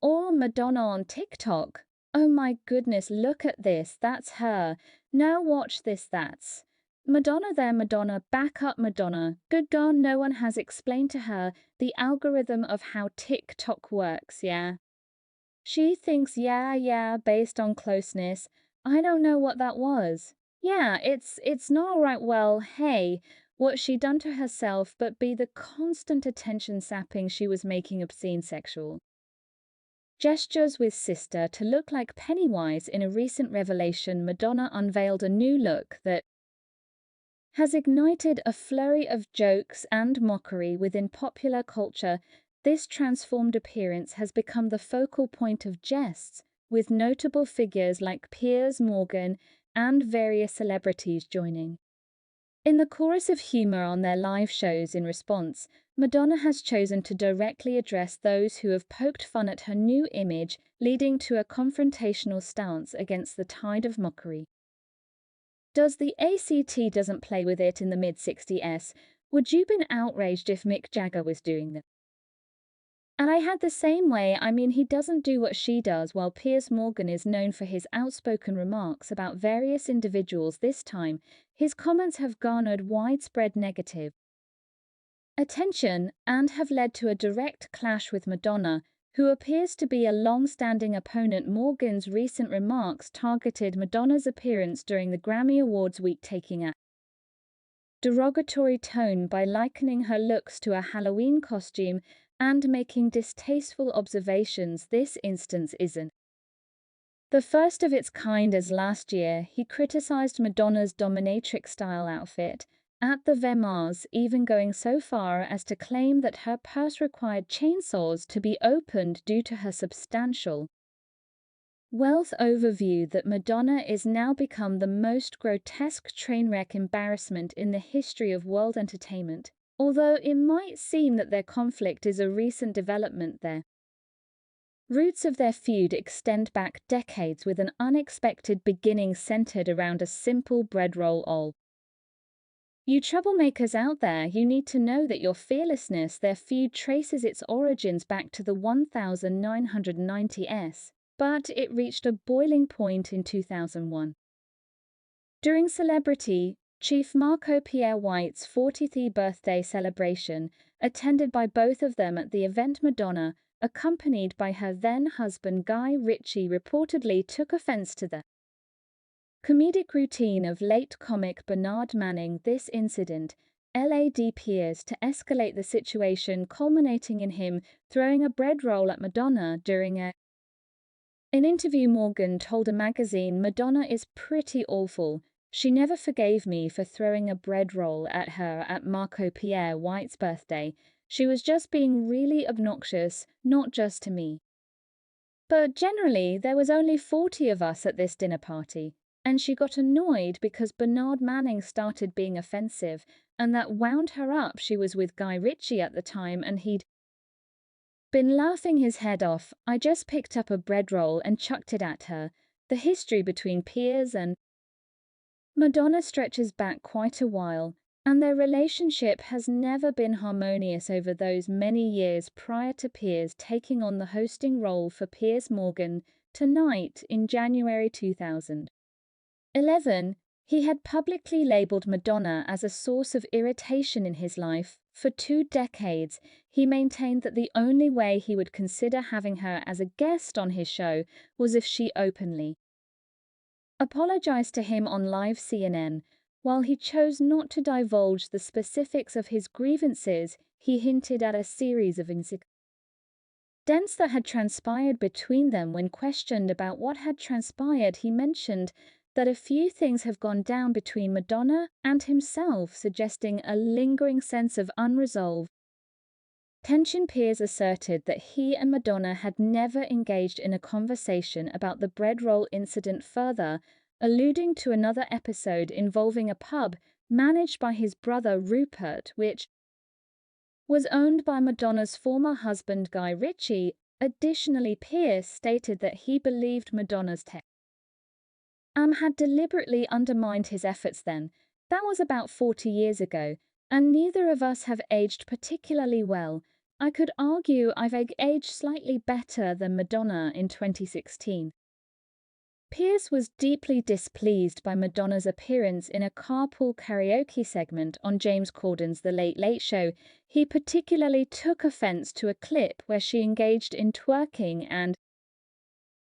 Or Madonna on TikTok. Oh my goodness, look at this, that's her. Now watch this, that's Madonna there, Madonna, back up, Madonna. Good God, no one has explained to her the algorithm of how TikTok works, yeah? She thinks, yeah, based on closeness. I don't know what that was. Yeah, it's not all right. Well, hey, what she done to herself, but be the constant attention sapping she was making obscene sexual gestures with sister to look like Pennywise. In a recent revelation, Madonna unveiled a new look that has ignited a flurry of jokes and mockery within popular culture. This transformed appearance has become the focal point of jests, with notable figures like Piers Morgan and various celebrities joining in the chorus of humor on their live shows. In response, Madonna has chosen to directly address those who have poked fun at her new image, leading to a confrontational stance against the tide of mockery. Does the ACT doesn't play with it in the mid-60s? Would you been outraged if Mick Jagger was doing that? And I had the same way. I mean, he doesn't do what she does. While Piers Morgan is known for his outspoken remarks about various individuals, this time, his comments have garnered widespread negative attention and have led to a direct clash with Madonna, who appears to be a long-standing opponent. Morgan's recent remarks targeted Madonna's appearance during the Grammy Awards week, taking a derogatory tone by likening her looks to a Halloween costume and making distasteful observations. This instance isn't the first of its kind, as last year he criticized Madonna's dominatrix-style outfit at the VMAs, even going so far as to claim that her purse required chainsaws to be opened due to her substantial wealth. Overview that Madonna is now become the most grotesque trainwreck embarrassment in the history of world entertainment. Although it might seem that their conflict is a recent development, their roots of their feud extend back decades, with an unexpected beginning centered around a simple bread roll. All you troublemakers out there, you need to know that your fearlessness. Their feud traces its origins back to the 1990s, but it reached a boiling point in 2001. During Celebrity Chief Marco Pierre White's 40th birthday celebration, attended by both of them at the event, Madonna, accompanied by her then-husband Guy Ritchie, reportedly took offense to the comedic routine of late comic Bernard Manning. This incident led Pierce to escalate the situation, culminating in him throwing a bread roll at Madonna during an interview. Morgan told a magazine, "Madonna is pretty awful. She never forgave me for throwing a bread roll at her at Marco Pierre White's birthday. She was just being really obnoxious, not just to me. But generally, there was only 40 of us at this dinner party, and she got annoyed because Bernard Manning started being offensive, and that wound her up. She was with Guy Ritchie at the time, and he'd been laughing his head off. I just picked up a bread roll and chucked it at her." The history between Piers and Madonna stretches back quite a while, and their relationship has never been harmonious over those many years prior to Piers taking on the hosting role for Piers Morgan Tonight in January 2011. He had publicly labeled Madonna as a source of irritation in his life. For 2 decades, he maintained that the only way he would consider having her as a guest on his show was if she openly apologized to him on live CNN. While he chose not to divulge the specifics of his grievances, he hinted at a series of incidents that had transpired between them. When questioned about what had transpired, he mentioned that a few things have gone down between Madonna and himself, suggesting a lingering sense of unresolved tension. Piers asserted that he and Madonna had never engaged in a conversation about the bread roll incident, further alluding to another episode involving a pub managed by his brother Rupert, which was owned by Madonna's former husband Guy Ritchie. Additionally, Piers stated that he believed Madonna's had deliberately undermined his efforts then. That was about 40 years ago, and neither of us have aged particularly well. I could argue I've aged slightly better than Madonna in 2016. Piers was deeply displeased by Madonna's appearance in a carpool karaoke segment on James Corden's The Late Late Show. He particularly took offense to a clip where she engaged in twerking and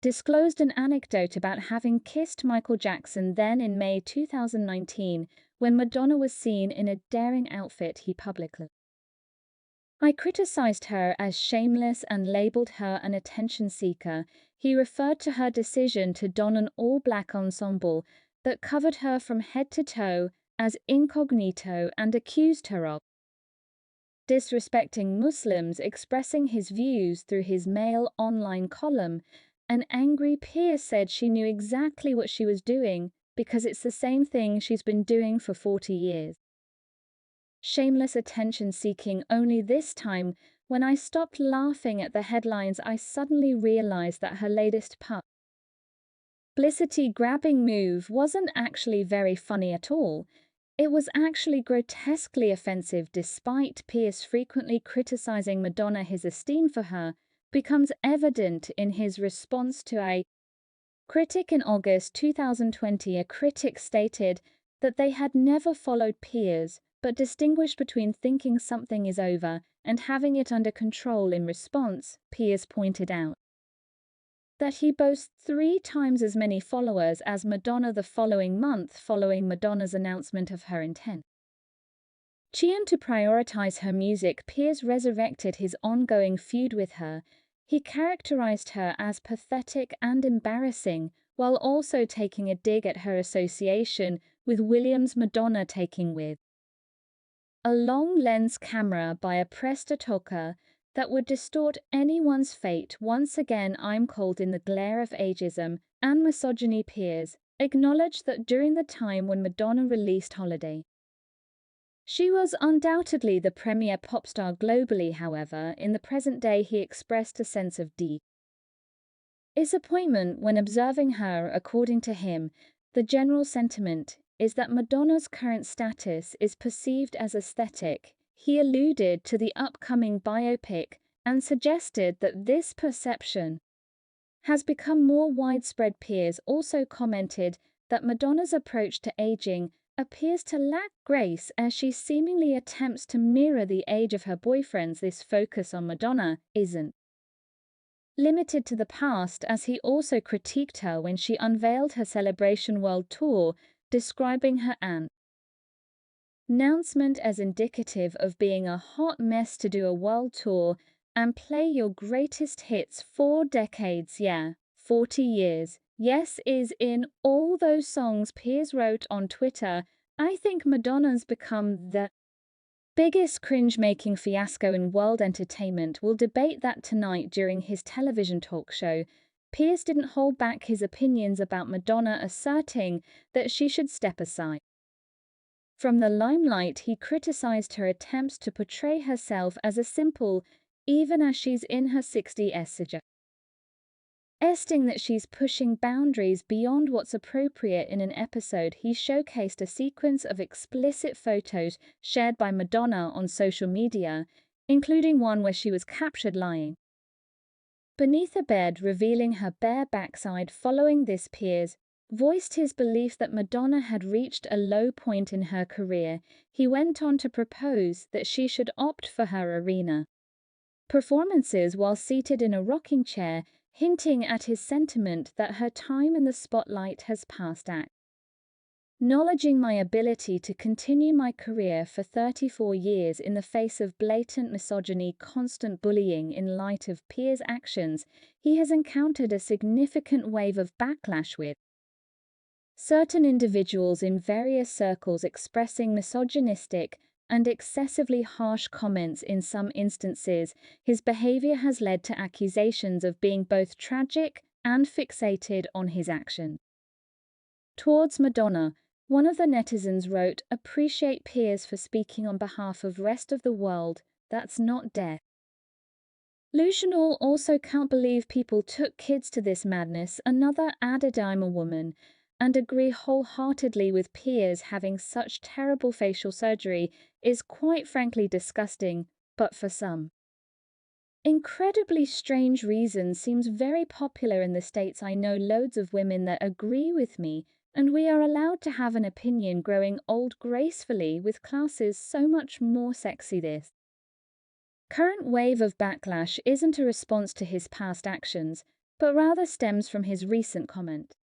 disclosed an anecdote about having kissed Michael Jackson then in May 2019 when Madonna was seen in a daring outfit he publicly. I criticized her as shameless and labeled her an attention seeker. He referred to her decision to don an all-black ensemble that covered her from head to toe as incognito and accused her of disrespecting Muslims, expressing his views through his male online column. An angry Piers said she knew exactly what she was doing because it's the same thing she's been doing for 40 years. Shameless attention-seeking. Only this time, when I stopped laughing at the headlines, I suddenly realized that her latest publicity-grabbing move wasn't actually very funny at all. It was actually grotesquely offensive. Despite Piers frequently criticizing Madonna, his esteem for her becomes evident in his response to a critic in August 2020. A critic stated that they had never followed Piers, but distinguished between thinking something is over and having it under control. In response, Piers pointed out that he boasts 3 times as many followers as Madonna. The following month, following Madonna's announcement of her intent to prioritize her music, Piers resurrected his ongoing feud with her. He characterized her as pathetic and embarrassing, while also taking a dig at her association with Williams. Madonna taking with a long lens camera by a prestatoker that would distort anyone's fate. Once again, I'm called in the glare of ageism and misogyny. Piers acknowledged that during the time when Madonna released Holiday, she was undoubtedly the premier pop star globally. However, in the present day, he expressed a sense of disappointment when observing her. According to him, the general sentiment is that Madonna's current status is perceived as aesthetic. He alluded to the upcoming biopic and suggested that this perception has become more widespread. Piers also commented that Madonna's approach to aging appears to lack grace as she seemingly attempts to mirror the age of her boyfriends. This focus on Madonna isn't limited to the past, as he also critiqued her when she unveiled her Celebration World Tour, describing her announcement as indicative of being a hot mess to do a world tour and play your greatest hits 4 decades, 40 years. Yes, is in all those songs. Piers wrote on Twitter, I think Madonna's become the biggest cringe-making fiasco in world entertainment. We'll debate that tonight during his television talk show. Piers didn't hold back his opinions about Madonna, asserting that she should step aside from the limelight. He criticized her attempts to portray herself as a simple, even as she's in her 60s, suggesting that she's pushing boundaries beyond what's appropriate. In an episode, he showcased a sequence of explicit photos shared by Madonna on social media, including one where she was captured lying beneath a bed, revealing her bare backside. Following this, Piers voiced his belief that Madonna had reached a low point in her career. He went on to propose that she should opt for her arena performances while seated in a rocking chair, hinting at his sentiment that her time in the spotlight has passed. Acknowledging my ability to continue my career for 34 years in the face of blatant misogyny, constant bullying. In light of Piers' actions, he has encountered a significant wave of backlash, with certain individuals in various circles expressing misogynistic and excessively harsh comments. In some instances, his behavior has led to accusations of being both tragic and fixated on his action towards Madonna. One of the netizens wrote, appreciate Piers for speaking on behalf of rest of the world, that's not death. Lucianal also can't believe people took kids to this madness. Another added, I'm a woman and agree wholeheartedly with Piers. Having such terrible facial surgery is quite frankly disgusting, but for some Incredibly strange reason seems very popular in the States. I know loads of women that agree with me, and we are allowed to have an opinion growing old gracefully with classes so much more sexy. This current wave of backlash isn't a response to his past actions, but rather stems from his recent comment.